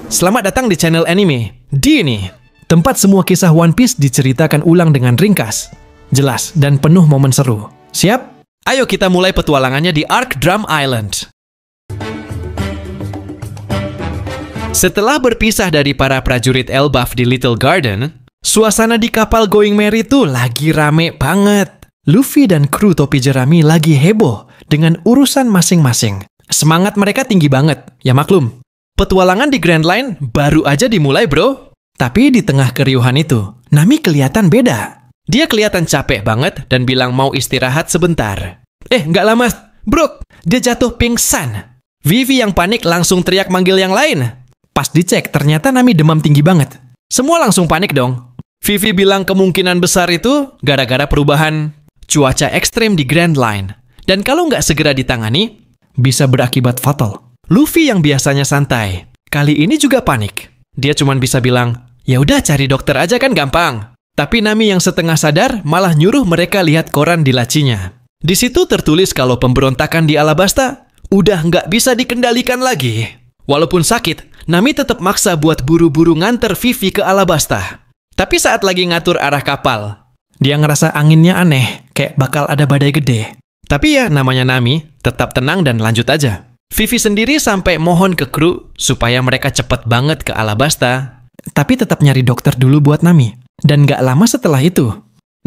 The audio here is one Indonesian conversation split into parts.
Selamat datang di channel anime D ini, tempat semua kisah One Piece diceritakan ulang dengan ringkas, jelas, dan penuh momen seru. Siap? Ayo kita mulai petualangannya di Arc Drum Island. Setelah berpisah dari para prajurit Elbaf di Little Garden, suasana di kapal Going Merry tuh lagi rame banget. Luffy dan kru topi jerami lagi heboh dengan urusan masing-masing. Semangat mereka tinggi banget, ya maklum. Petualangan di Grand Line baru aja dimulai, bro. Tapi di tengah keriuhan itu, Nami kelihatan beda. Dia kelihatan capek banget dan bilang mau istirahat sebentar. Nggak lama, bro, dia jatuh pingsan. Vivi yang panik langsung teriak manggil yang lain. Pas dicek, ternyata Nami demam tinggi banget. Semua langsung panik dong. Vivi bilang kemungkinan besar itu gara-gara perubahan cuaca ekstrim di Grand Line. Dan kalau nggak segera ditangani, bisa berakibat fatal. Luffy yang biasanya santai, kali ini juga panik. Dia cuma bisa bilang, ya udah cari dokter aja kan gampang. Tapi Nami yang setengah sadar malah nyuruh mereka lihat koran di lacinya. Di situ tertulis kalau pemberontakan di Alabasta udah nggak bisa dikendalikan lagi. Walaupun sakit, Nami tetap maksa buat buru-buru nganter Vivi ke Alabasta. Tapi saat lagi ngatur arah kapal, dia ngerasa anginnya aneh, kayak bakal ada badai gede. Tapi ya namanya Nami, tetap tenang dan lanjut aja. Vivi sendiri sampai mohon ke kru supaya mereka cepet banget ke Alabasta. Tapi tetap nyari dokter dulu buat Nami. Dan gak lama setelah itu,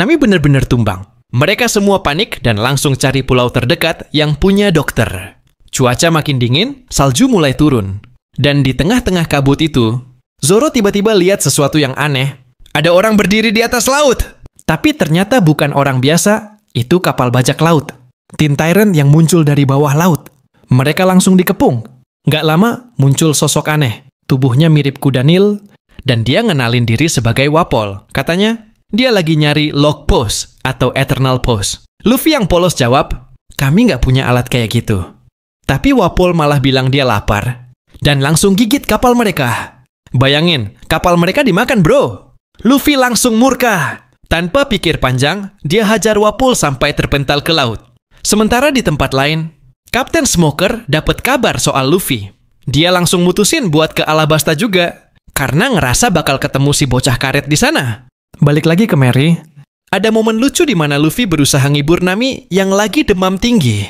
Nami bener-bener tumbang. Mereka semua panik dan langsung cari pulau terdekat yang punya dokter. Cuaca makin dingin, salju mulai turun. Dan di tengah-tengah kabut itu, Zoro tiba-tiba lihat sesuatu yang aneh. Ada orang berdiri di atas laut. Tapi ternyata bukan orang biasa, itu kapal bajak laut. Teen Tyrant yang muncul dari bawah laut. Mereka langsung dikepung. Nggak lama, muncul sosok aneh. Tubuhnya mirip kuda Nil, dan dia ngenalin diri sebagai Wapol. Katanya, dia lagi nyari Log Pose atau Eternal Pose. Luffy yang polos jawab, kami nggak punya alat kayak gitu. Tapi Wapol malah bilang dia lapar, dan langsung gigit kapal mereka. Bayangin, kapal mereka dimakan, bro. Luffy langsung murka. Tanpa pikir panjang, dia hajar Wapol sampai terpental ke laut. Sementara di tempat lain, Kapten Smoker dapat kabar soal Luffy. Dia langsung mutusin buat ke Alabasta juga, karena ngerasa bakal ketemu si bocah karet di sana. Balik lagi ke Merry, ada momen lucu di mana Luffy berusaha ngibur Nami yang lagi demam tinggi.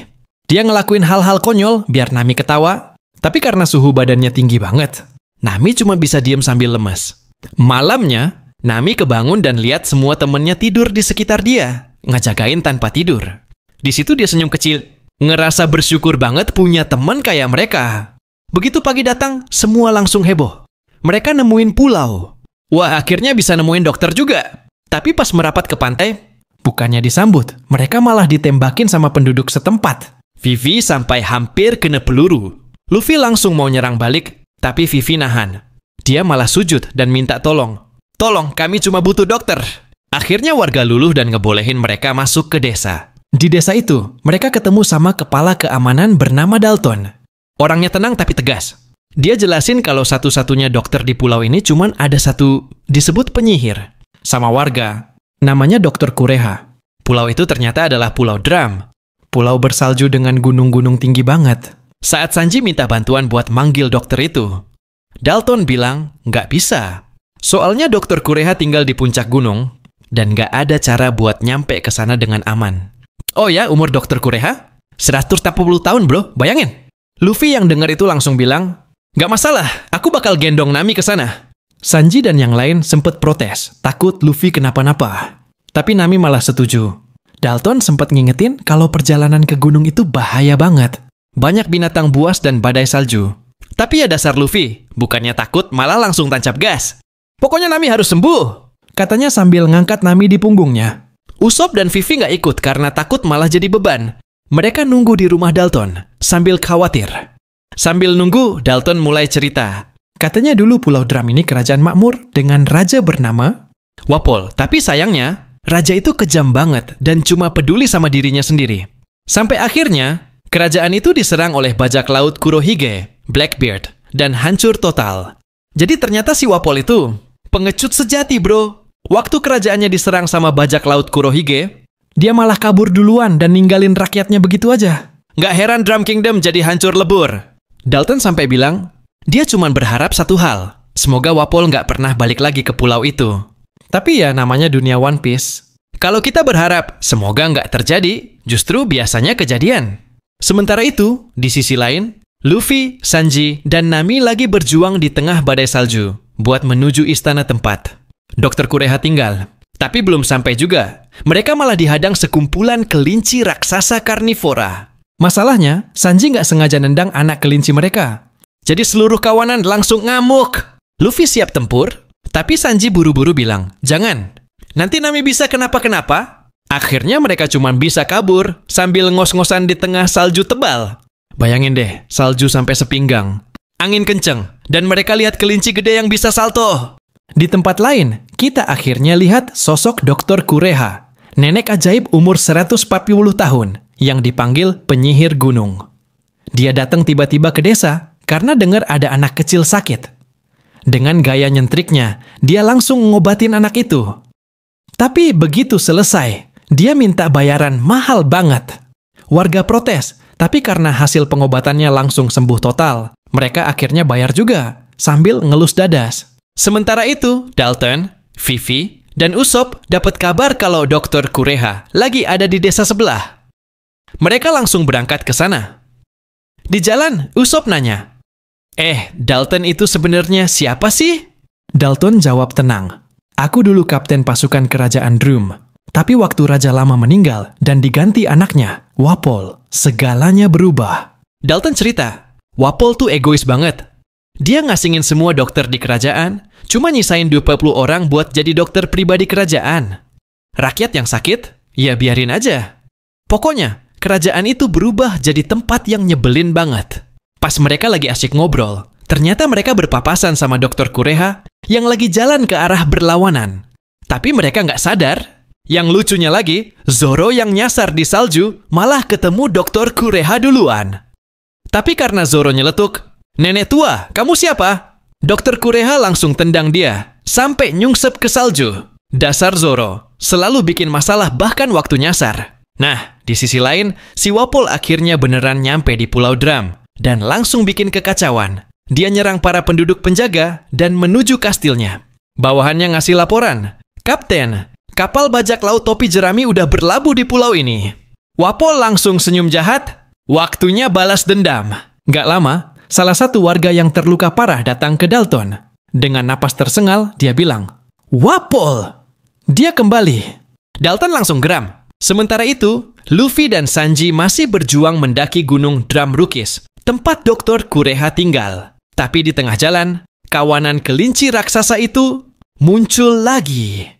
Dia ngelakuin hal-hal konyol biar Nami ketawa, tapi karena suhu badannya tinggi banget, Nami cuma bisa diem sambil lemes. Malamnya, Nami kebangun dan lihat semua temennya tidur di sekitar dia, ngejagain tanpa tidur. Di situ dia senyum kecil, ngerasa bersyukur banget punya teman kayak mereka. Begitu pagi datang, semua langsung heboh. Mereka nemuin pulau. Wah, akhirnya bisa nemuin dokter juga. Tapi pas merapat ke pantai, bukannya disambut, mereka malah ditembakin sama penduduk setempat. Vivi sampai hampir kena peluru. Luffy langsung mau nyerang balik, tapi Vivi nahan. Dia malah sujud dan minta tolong. Tolong, kami cuma butuh dokter. Akhirnya warga luluh dan ngebolehin mereka masuk ke desa. Di desa itu, mereka ketemu sama kepala keamanan bernama Dalton. Orangnya tenang tapi tegas. Dia jelasin kalau satu-satunya dokter di pulau ini cuman ada satu, disebut penyihir. Sama warga, namanya Dr. Kureha. Pulau itu ternyata adalah Pulau Drum. Pulau bersalju dengan gunung-gunung tinggi banget. Saat Sanji minta bantuan buat manggil dokter itu, Dalton bilang nggak bisa. Soalnya Dr. Kureha tinggal di puncak gunung, dan nggak ada cara buat nyampe ke sana dengan aman. Oh ya, umur Dr. Kureha? 140 tahun, bro. Bayangin. Luffy yang dengar itu langsung bilang, nggak masalah, aku bakal gendong Nami ke sana. Sanji dan yang lain sempet protes, takut Luffy kenapa-napa. Tapi Nami malah setuju. Dalton sempat ngingetin kalau perjalanan ke gunung itu bahaya banget. Banyak binatang buas dan badai salju. Tapi ya dasar Luffy, bukannya takut malah langsung tancap gas. Pokoknya Nami harus sembuh, katanya sambil ngangkat Nami di punggungnya. Usopp dan Vivi nggak ikut karena takut malah jadi beban. Mereka nunggu di rumah Dalton, sambil khawatir. Sambil nunggu, Dalton mulai cerita. Katanya dulu Pulau Drum ini kerajaan makmur dengan raja bernama Wapol. Tapi sayangnya, raja itu kejam banget dan cuma peduli sama dirinya sendiri. Sampai akhirnya, kerajaan itu diserang oleh bajak laut Kurohige, Blackbeard, dan hancur total. Jadi ternyata si Wapol itu pengecut sejati, bro. Waktu kerajaannya diserang sama bajak laut Kurohige, dia malah kabur duluan dan ninggalin rakyatnya begitu aja. Nggak heran Drum Kingdom jadi hancur lebur. Dalton sampai bilang, dia cuma berharap satu hal. Semoga Wapol nggak pernah balik lagi ke pulau itu. Tapi ya namanya dunia One Piece. Kalau kita berharap semoga nggak terjadi, justru biasanya kejadian. Sementara itu, di sisi lain, Luffy, Sanji, dan Nami lagi berjuang di tengah badai salju buat menuju istana tempat Dr. Kureha tinggal. Tapi belum sampai juga. Mereka malah dihadang sekumpulan kelinci raksasa karnivora. Masalahnya, Sanji nggak sengaja nendang anak kelinci mereka. Jadi seluruh kawanan langsung ngamuk. Luffy siap tempur, tapi Sanji buru-buru bilang, jangan. Nanti Nami bisa kenapa-kenapa. Akhirnya mereka cuma bisa kabur sambil ngos-ngosan di tengah salju tebal. Bayangin deh, salju sampai sepinggang. Angin kenceng, dan mereka lihat kelinci gede yang bisa salto. Di tempat lain, kita akhirnya lihat sosok Dr. Kureha, nenek ajaib umur 140 tahun yang dipanggil penyihir gunung. Dia datang tiba-tiba ke desa karena dengar ada anak kecil sakit. Dengan gaya nyentriknya, dia langsung ngobatin anak itu. Tapi begitu selesai, dia minta bayaran mahal banget. Warga protes, tapi karena hasil pengobatannya langsung sembuh total, mereka akhirnya bayar juga, sambil ngelus dadas. Sementara itu, Dalton, Vivi, dan Usopp dapat kabar kalau Dr. Kureha lagi ada di desa sebelah. Mereka langsung berangkat ke sana. Di jalan, Usopp nanya, Dalton itu sebenarnya siapa sih? Dalton jawab tenang, aku dulu kapten pasukan kerajaan Drum. Tapi waktu Raja Lama meninggal dan diganti anaknya, Wapol, segalanya berubah. Dalton cerita, Wapol tuh egois banget. Dia ngasingin semua dokter di kerajaan, cuma nyisain 20 orang buat jadi dokter pribadi kerajaan. Rakyat yang sakit, ya biarin aja. Pokoknya, kerajaan itu berubah jadi tempat yang nyebelin banget. Pas mereka lagi asyik ngobrol, ternyata mereka berpapasan sama Dr. Kureha yang lagi jalan ke arah berlawanan. Tapi mereka nggak sadar. Yang lucunya lagi, Zoro yang nyasar di salju malah ketemu Dr. Kureha duluan. Tapi karena Zoro nyeletuk, nenek tua, kamu siapa? Dr. Kureha langsung tendang dia, sampai nyungsep ke salju. Dasar Zoro, selalu bikin masalah bahkan waktu nyasar. Nah, di sisi lain, si Wapol akhirnya beneran nyampe di Pulau Drum, dan langsung bikin kekacauan. Dia nyerang para penduduk penjaga dan menuju kastilnya. Bawahannya ngasih laporan, Kapten, kapal bajak laut topi jerami udah berlabuh di pulau ini. Wapol langsung senyum jahat. Waktunya balas dendam. Gak lama, salah satu warga yang terluka parah datang ke Dalton. Dengan napas tersengal, dia bilang, Wapol! Dia kembali. Dalton langsung geram. Sementara itu, Luffy dan Sanji masih berjuang mendaki gunung Drum Rukis, tempat Dr. Kureha tinggal. Tapi di tengah jalan, kawanan kelinci raksasa itu muncul lagi.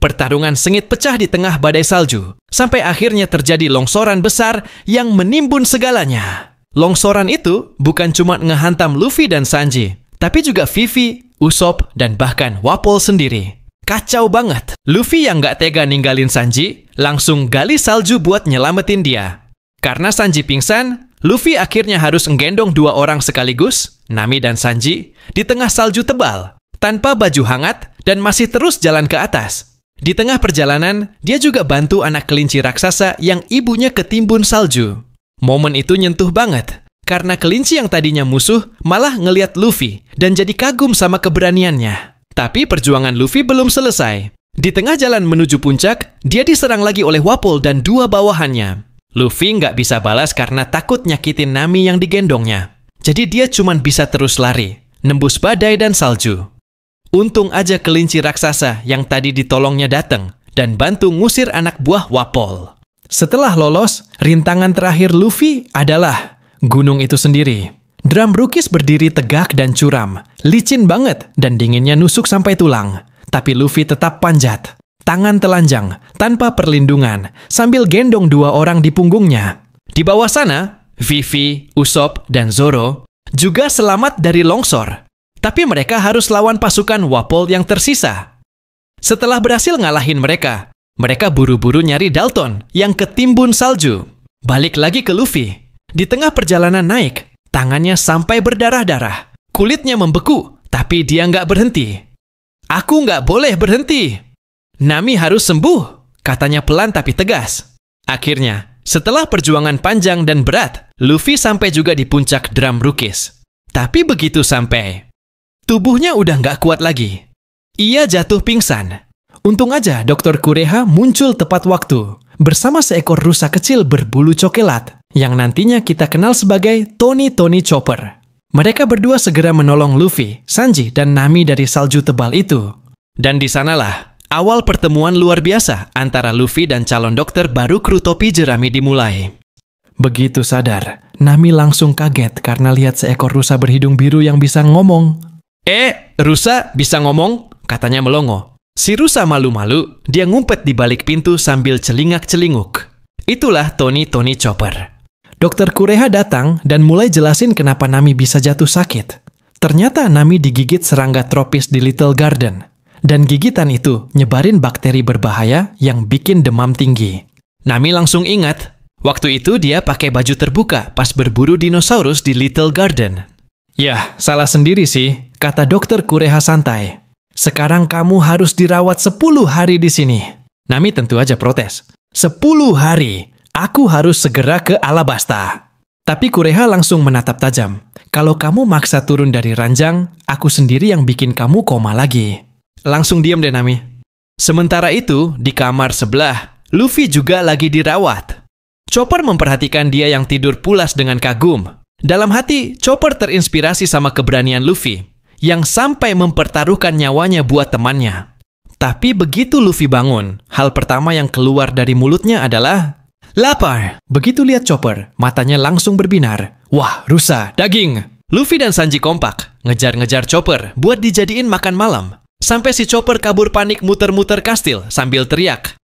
Pertarungan sengit pecah di tengah badai salju, sampai akhirnya terjadi longsoran besar yang menimbun segalanya. Longsoran itu bukan cuma ngehantam Luffy dan Sanji, tapi juga Vivi, Usopp, dan bahkan Wapol sendiri. Kacau banget. Luffy yang nggak tega ninggalin Sanji, langsung gali salju buat nyelamatin dia. Karena Sanji pingsan, Luffy akhirnya harus nggendong 2 orang sekaligus, Nami dan Sanji, di tengah salju tebal, tanpa baju hangat dan masih terus jalan ke atas. Di tengah perjalanan, dia juga bantu anak kelinci raksasa yang ibunya ketimbun salju. Momen itu nyentuh banget, karena kelinci yang tadinya musuh malah ngeliat Luffy dan jadi kagum sama keberaniannya. Tapi perjuangan Luffy belum selesai. Di tengah jalan menuju puncak, dia diserang lagi oleh Wapol dan 2 bawahannya. Luffy nggak bisa balas karena takut nyakitin Nami yang digendongnya. Jadi dia cuma bisa terus lari, nembus badai dan salju. Untung aja kelinci raksasa yang tadi ditolongnya datang dan bantu ngusir anak buah Wapol. Setelah lolos, rintangan terakhir Luffy adalah gunung itu sendiri. Drum Rukis berdiri tegak dan curam, licin banget dan dinginnya nusuk sampai tulang. Tapi Luffy tetap panjat, tangan telanjang, tanpa perlindungan, sambil gendong 2 orang di punggungnya. Di bawah sana, Vivi, Usopp, dan Zoro juga selamat dari longsor. Tapi mereka harus lawan pasukan Wapol yang tersisa. Setelah berhasil ngalahin mereka, mereka buru-buru nyari Dalton yang ketimbun salju. Balik lagi ke Luffy. Di tengah perjalanan naik, tangannya sampai berdarah-darah. Kulitnya membeku, tapi dia nggak berhenti. Aku nggak boleh berhenti. Nami harus sembuh, katanya pelan tapi tegas. Akhirnya, Setelah perjuangan panjang dan berat, Luffy sampai juga di puncak Drum Rukis. Tapi begitu sampai, tubuhnya udah nggak kuat lagi. Ia jatuh pingsan. Untung aja Dr. Kureha muncul tepat waktu bersama seekor rusa kecil berbulu coklat yang nantinya kita kenal sebagai Tony Chopper. Mereka berdua segera menolong Luffy, Sanji, dan Nami dari salju tebal itu. Dan di sanalah awal pertemuan luar biasa antara Luffy dan calon dokter baru kru topi jerami dimulai. Begitu sadar, Nami langsung kaget karena lihat seekor rusa berhidung biru yang bisa ngomong. Rusa bisa ngomong? Katanya melongo. Si rusa malu-malu, dia ngumpet di balik pintu sambil celingak-celinguk. Itulah Tony Chopper. Dokter Kureha datang dan mulai jelasin kenapa Nami bisa jatuh sakit. Ternyata Nami digigit serangga tropis di Little Garden. Dan gigitan itu nyebarin bakteri berbahaya yang bikin demam tinggi. Nami langsung ingat, waktu itu dia pakai baju terbuka pas berburu dinosaurus di Little Garden. Yah, salah sendiri sih, kata Dokter Kureha santai. Sekarang kamu harus dirawat 10 hari di sini. Nami tentu aja protes. 10 hari, aku harus segera ke Alabasta. Tapi Kureha langsung menatap tajam. Kalau kamu maksa turun dari ranjang, aku sendiri yang bikin kamu koma lagi. Langsung diam deh Nami. Sementara itu, di kamar sebelah, Luffy juga lagi dirawat. Chopper memperhatikan dia yang tidur pulas dengan kagum. Dalam hati, Chopper terinspirasi sama keberanian Luffy, yang sampai mempertaruhkan nyawanya buat temannya. Tapi begitu Luffy bangun, hal pertama yang keluar dari mulutnya adalah lapar. Begitu lihat Chopper, matanya langsung berbinar. Wah, rusa, daging. Luffy dan Sanji kompak, ngejar-ngejar Chopper buat dijadiin makan malam. Sampai si Chopper kabur panik muter-muter kastil sambil teriak,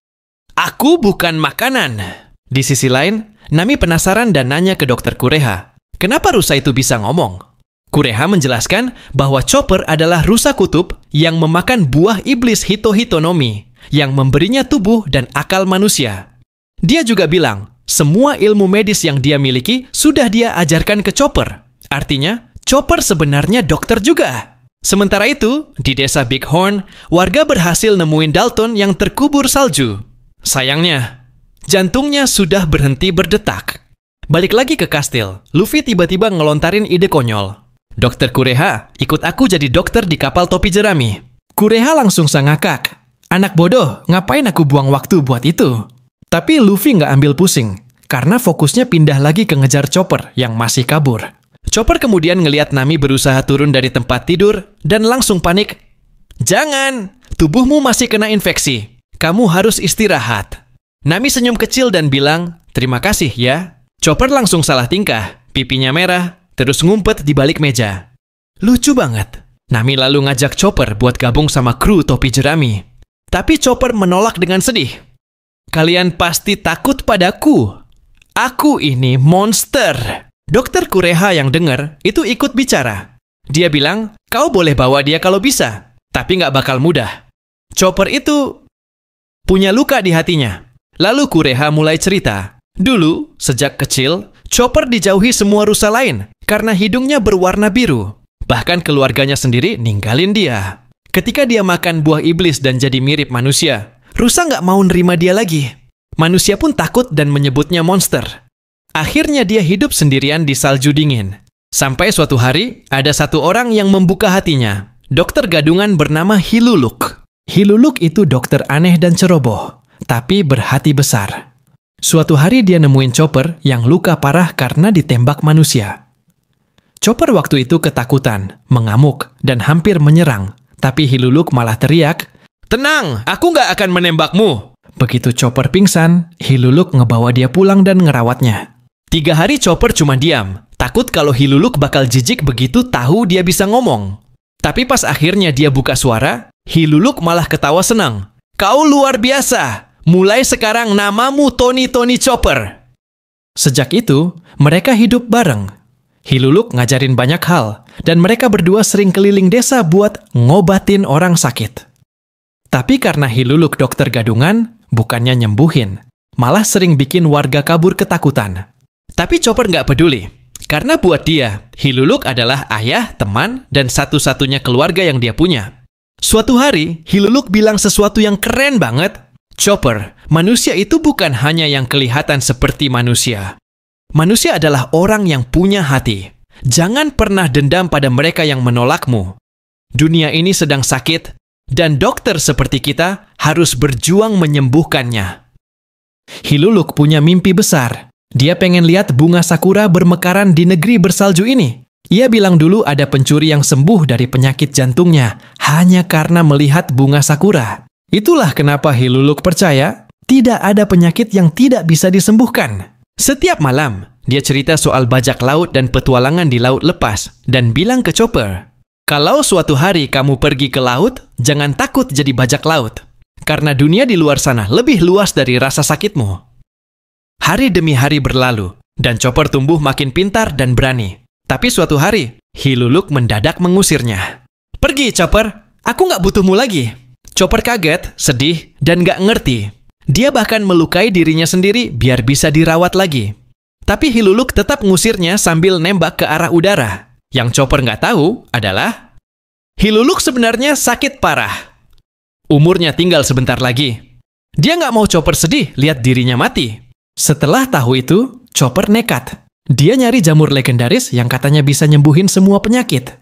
"Aku bukan makanan." Di sisi lain, Nami penasaran dan nanya ke Dokter Kureha, kenapa rusa itu bisa ngomong? Kureha menjelaskan bahwa Chopper adalah rusa kutub yang memakan buah iblis Hito-Hitonomi yang memberinya tubuh dan akal manusia. Dia juga bilang, semua ilmu medis yang dia miliki sudah dia ajarkan ke Chopper. Artinya, Chopper sebenarnya dokter juga. Sementara itu, di desa Bighorn, warga berhasil nemuin Dalton yang terkubur salju. Sayangnya, jantungnya sudah berhenti berdetak. Balik lagi ke kastil, Luffy tiba-tiba ngelontarin ide konyol. Dokter Kureha, ikut aku jadi dokter di kapal topi jerami. Kureha langsung sangakak. Anak bodoh, ngapain aku buang waktu buat itu? Tapi Luffy nggak ambil pusing, karena fokusnya pindah lagi ke ngejar Chopper yang masih kabur. Chopper kemudian ngelihat Nami berusaha turun dari tempat tidur dan langsung panik. Jangan, tubuhmu masih kena infeksi. Kamu harus istirahat. Nami senyum kecil dan bilang, terima kasih ya. Chopper langsung salah tingkah, pipinya merah, terus ngumpet di balik meja. Lucu banget. Nami lalu ngajak Chopper buat gabung sama kru topi jerami. Tapi Chopper menolak dengan sedih. Kalian pasti takut padaku. Aku ini monster. Dokter Kureha yang dengar itu ikut bicara. Dia bilang, kau boleh bawa dia kalau bisa, tapi nggak bakal mudah. Chopper itu punya luka di hatinya. Lalu Kureha mulai cerita. Dulu, sejak kecil, Chopper dijauhi semua rusa lain karena hidungnya berwarna biru. Bahkan keluarganya sendiri ninggalin dia. Ketika dia makan buah iblis dan jadi mirip manusia, rusa nggak mau nerima dia lagi. Manusia pun takut dan menyebutnya monster. Akhirnya dia hidup sendirian di salju dingin. Sampai suatu hari, ada satu orang yang membuka hatinya. Dokter gadungan bernama Hiluluk. Hiluluk itu dokter aneh dan ceroboh, tapi berhati besar. Suatu hari dia nemuin Chopper yang luka parah karena ditembak manusia. Chopper waktu itu ketakutan, mengamuk, dan hampir menyerang. Tapi Hiluluk malah teriak, "Tenang, aku nggak akan menembakmu." Begitu Chopper pingsan, Hiluluk ngebawa dia pulang dan ngerawatnya. 3 hari Chopper cuma diam, takut kalau Hiluluk bakal jijik begitu tahu dia bisa ngomong. Tapi pas akhirnya dia buka suara, Hiluluk malah ketawa senang. "Kau luar biasa! Mulai sekarang namamu Tony Chopper." Sejak itu, mereka hidup bareng. Hiluluk ngajarin banyak hal, dan mereka berdua sering keliling desa buat ngobatin orang sakit. Tapi karena Hiluluk dokter gadungan, bukannya nyembuhin, malah sering bikin warga kabur ketakutan. Tapi Chopper nggak peduli, karena buat dia, Hiluluk adalah ayah, teman, dan satu-satunya keluarga yang dia punya. Suatu hari, Hiluluk bilang sesuatu yang keren banget. Chopper, manusia itu bukan hanya yang kelihatan seperti manusia. Manusia adalah orang yang punya hati. Jangan pernah dendam pada mereka yang menolakmu. Dunia ini sedang sakit, dan dokter seperti kita harus berjuang menyembuhkannya. Hiluluk punya mimpi besar. Dia pengen lihat bunga sakura bermekaran di negeri bersalju ini. Ia bilang dulu ada pencuri yang sembuh dari penyakit jantungnya hanya karena melihat bunga sakura. Itulah kenapa Hiluluk percaya tidak ada penyakit yang tidak bisa disembuhkan. Setiap malam, dia cerita soal bajak laut dan petualangan di laut lepas dan bilang ke Chopper, "Kalau suatu hari kamu pergi ke laut, jangan takut jadi bajak laut. Karena dunia di luar sana lebih luas dari rasa sakitmu." Hari demi hari berlalu, dan Chopper tumbuh makin pintar dan berani. Tapi suatu hari, Hiluluk mendadak mengusirnya. "Pergi, Chopper. Aku nggak butuhmu lagi." Chopper kaget, sedih, dan nggak ngerti. Dia bahkan melukai dirinya sendiri biar bisa dirawat lagi. Tapi Hiluluk tetap ngusirnya sambil nembak ke arah udara. Yang Chopper nggak tahu adalah Hiluluk sebenarnya sakit parah. Umurnya tinggal sebentar lagi. Dia nggak mau Chopper sedih lihat dirinya mati. Setelah tahu itu, Chopper nekat. Dia nyari jamur legendaris yang katanya bisa nyembuhin semua penyakit.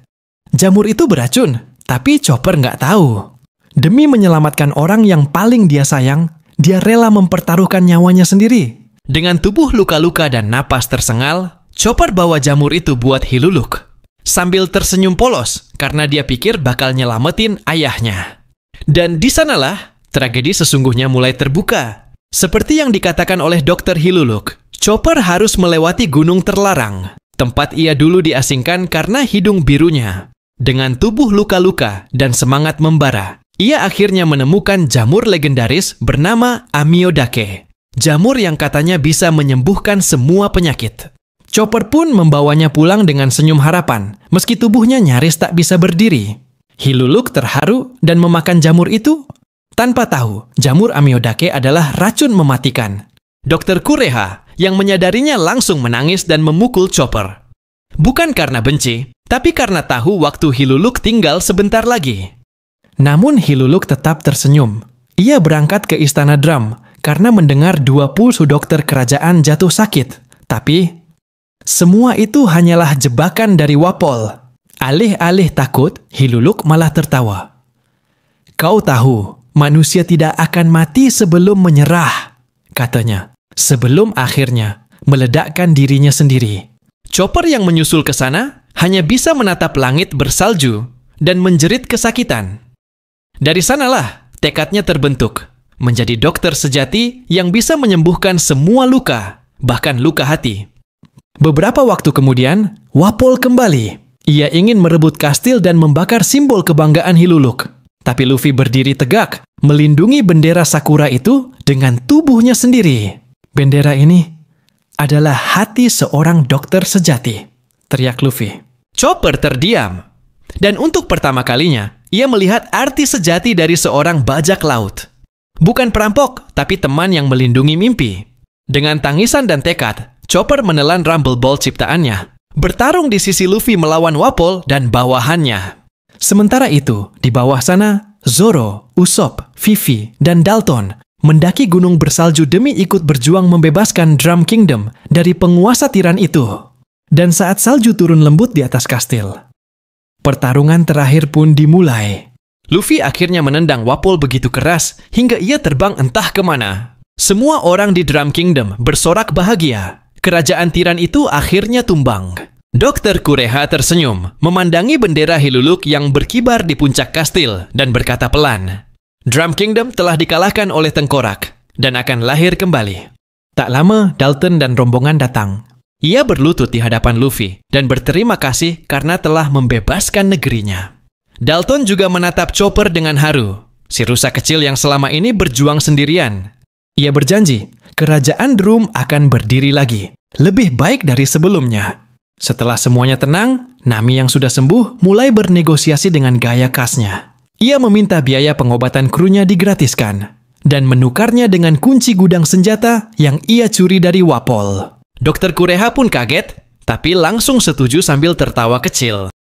Jamur itu beracun, tapi Chopper nggak tahu. Demi menyelamatkan orang yang paling dia sayang, dia rela mempertaruhkan nyawanya sendiri. Dengan tubuh luka-luka dan napas tersengal, Chopper bawa jamur itu buat Hiluluk. Sambil tersenyum polos, karena dia pikir bakal nyelamatin ayahnya. Dan di sanalah, tragedi sesungguhnya mulai terbuka. Seperti yang dikatakan oleh Dr. Hiluluk, Chopper harus melewati gunung terlarang, tempat ia dulu diasingkan karena hidung birunya. Dengan tubuh luka-luka dan semangat membara, ia akhirnya menemukan jamur legendaris bernama Amiodake. Jamur yang katanya bisa menyembuhkan semua penyakit. Chopper pun membawanya pulang dengan senyum harapan, meski tubuhnya nyaris tak bisa berdiri. Hiluluk terharu dan memakan jamur itu, tanpa tahu jamur Amiodake adalah racun mematikan. Dr. Kureha yang menyadarinya langsung menangis dan memukul Chopper. Bukan karena benci, tapi karena tahu waktu Hiluluk tinggal sebentar lagi. Namun Hiluluk tetap tersenyum. Ia berangkat ke istana Drum karena mendengar 20 dokter kerajaan jatuh sakit. Tapi, semua itu hanyalah jebakan dari Wapol. Alih-alih takut, Hiluluk malah tertawa. "Kau tahu, manusia tidak akan mati sebelum menyerah," katanya. Sebelum akhirnya meledakkan dirinya sendiri. Chopper yang menyusul ke sana hanya bisa menatap langit bersalju dan menjerit kesakitan. Dari sanalah tekadnya terbentuk, menjadi dokter sejati yang bisa menyembuhkan semua luka, bahkan luka hati. Beberapa waktu kemudian, Wapol kembali. Ia ingin merebut kastil dan membakar simbol kebanggaan Hiluluk. Tapi Luffy berdiri tegak, melindungi bendera Sakura itu dengan tubuhnya sendiri. "Bendera ini adalah hati seorang dokter sejati," teriak Luffy. Chopper terdiam. Dan untuk pertama kalinya, ia melihat arti sejati dari seorang bajak laut. Bukan perampok, tapi teman yang melindungi mimpi. Dengan tangisan dan tekad, Chopper menelan Rumble Ball ciptaannya. Bertarung di sisi Luffy melawan Wapol dan bawahannya. Sementara itu, di bawah sana, Zoro, Usopp, Vivi, dan Dalton mendaki gunung bersalju demi ikut berjuang membebaskan Drum Kingdom dari penguasa tiran itu. Dan saat salju turun lembut di atas kastil, pertarungan terakhir pun dimulai. Luffy akhirnya menendang Wapol begitu keras hingga ia terbang entah kemana. Semua orang di Drum Kingdom bersorak bahagia. Kerajaan tiran itu akhirnya tumbang. Dr. Kureha tersenyum, memandangi bendera Hiluluk yang berkibar di puncak kastil dan berkata pelan, "Drum Kingdom telah dikalahkan oleh tengkorak dan akan lahir kembali." Tak lama, Dalton dan rombongan datang. Ia berlutut di hadapan Luffy dan berterima kasih karena telah membebaskan negerinya. Dalton juga menatap Chopper dengan haru, si rusa kecil yang selama ini berjuang sendirian. Ia berjanji, kerajaan Drum akan berdiri lagi, lebih baik dari sebelumnya. Setelah semuanya tenang, Nami yang sudah sembuh mulai bernegosiasi dengan gaya khasnya. Ia meminta biaya pengobatan krunya digratiskan dan menukarnya dengan kunci gudang senjata yang ia curi dari Wapol. Dr. Kureha pun kaget, tapi langsung setuju sambil tertawa kecil.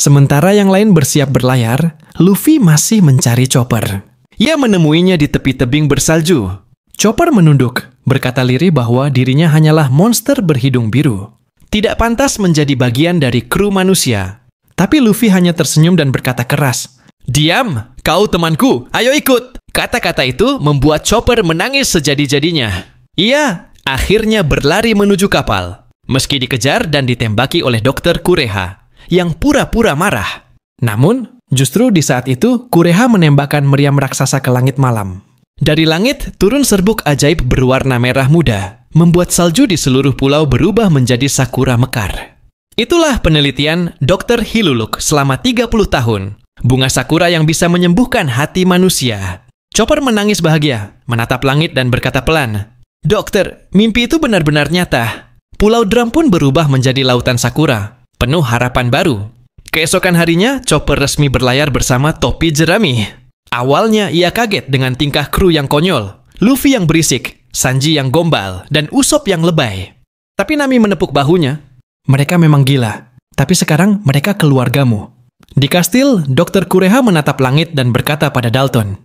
Sementara yang lain bersiap berlayar, Luffy masih mencari Chopper. Ia menemuinya di tepi tebing bersalju. Chopper menunduk, berkata lirih bahwa dirinya hanyalah monster berhidung biru. Tidak pantas menjadi bagian dari kru manusia. Tapi Luffy hanya tersenyum dan berkata keras, "Diam, kau temanku, ayo ikut." Kata-kata itu membuat Chopper menangis sejadi-jadinya. Ia akhirnya berlari menuju kapal, meski dikejar dan ditembaki oleh Dr. Kureha, yang pura-pura marah. Namun, justru di saat itu, Kureha menembakkan meriam raksasa ke langit malam. Dari langit, turun serbuk ajaib berwarna merah muda, membuat salju di seluruh pulau berubah menjadi sakura mekar. Itulah penelitian Dr. Hiluluk selama 30 tahun. Bunga sakura yang bisa menyembuhkan hati manusia. Chopper menangis bahagia, menatap langit dan berkata pelan, "Dokter, mimpi itu benar-benar nyata. Pulau Drum pun berubah menjadi lautan sakura, penuh harapan baru." Keesokan harinya, Chopper resmi berlayar bersama topi jerami. Awalnya ia kaget dengan tingkah kru yang konyol, Luffy yang berisik, Sanji yang gombal, dan Usopp yang lebay. Tapi Nami menepuk bahunya. "Mereka memang gila, tapi sekarang mereka keluargamu." Di kastil, Dr. Kureha menatap langit dan berkata pada Dalton,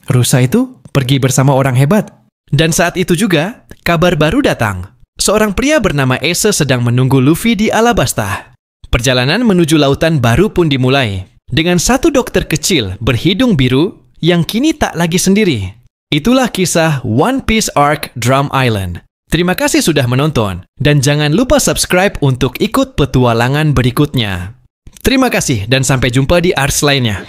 "Rusa itu pergi bersama orang hebat." Dan saat itu juga, kabar baru datang. Seorang pria bernama Ace sedang menunggu Luffy di Alabasta. Perjalanan menuju lautan baru pun dimulai, dengan satu dokter kecil berhidung biru yang kini tak lagi sendiri. Itulah kisah One Piece Arc Drum Island. Terima kasih sudah menonton, dan jangan lupa subscribe untuk ikut petualangan berikutnya. Terima kasih dan sampai jumpa di arcs lainnya.